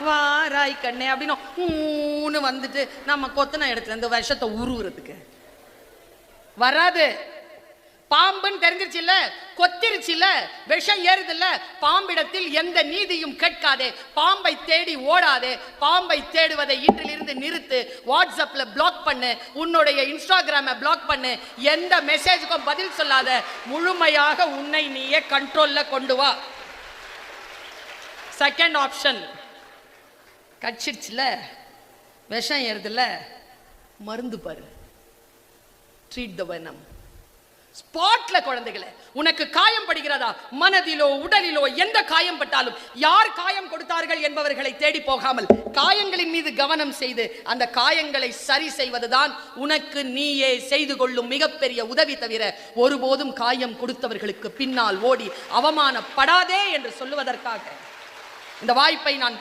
வாராய் கண்ணே அப்படின்னு வந்துட்டு நம்ம கொத்தன இடத்துல இந்த விஷத்தை உருவுறதுக்கு வராது. பாம்புன்னு தெரிஞ்சிருச்சு இல்ல, கொத்திருச்சு இல்ல, விஷம் ஏறுது இல்ல. பாம்பிடத்தில் எந்த நீதியும் கேட்காதே, பாம்பை தேடி ஓடாதே, பாம்பை தேடுவதை இன்றிலிருந்து நிறுத்து. வாட்ஸ்அப்ல பிளாக் பண்ணு, உன்னுடைய இன்ஸ்டாகிராமை பிளாக் பண்ணு, எந்த மெசேஜுக்கும் பதில் சொல்லாத, முழுமையாக உன்னை நீயே கண்ட்ரோல்ல கொண்டு வா. செகண்ட் ஆப்ஷன், கட்சிருச்சுல, விஷம் ஏறுதுல்ல, மருந்து பாரு, ட்ரீட் த வெனம். ஸ்பாட்ல குழந்தைகளை, உனக்கு காயம் படுகிறதா, மனதிலோ உடலிலோ எந்த காயம் பட்டாலும் யார் காயம் கொடுத்தார்கள் என்பவர்களை தேடி போகாமல் காயங்களின் மீது கவனம் செய்து அந்த காயங்களை சரி செய்வதுதான் உனக்கு நீயே செய்து கொள்ளும் மிகப்பெரிய உதவி. தவிர ஒருபோதும் காயம் கொடுத்தவர்களுக்கு பின்னால் ஓடி அவமானப்படாதே என்று சொல்லுவதற்காக இந்த வாய்ப்பை நான்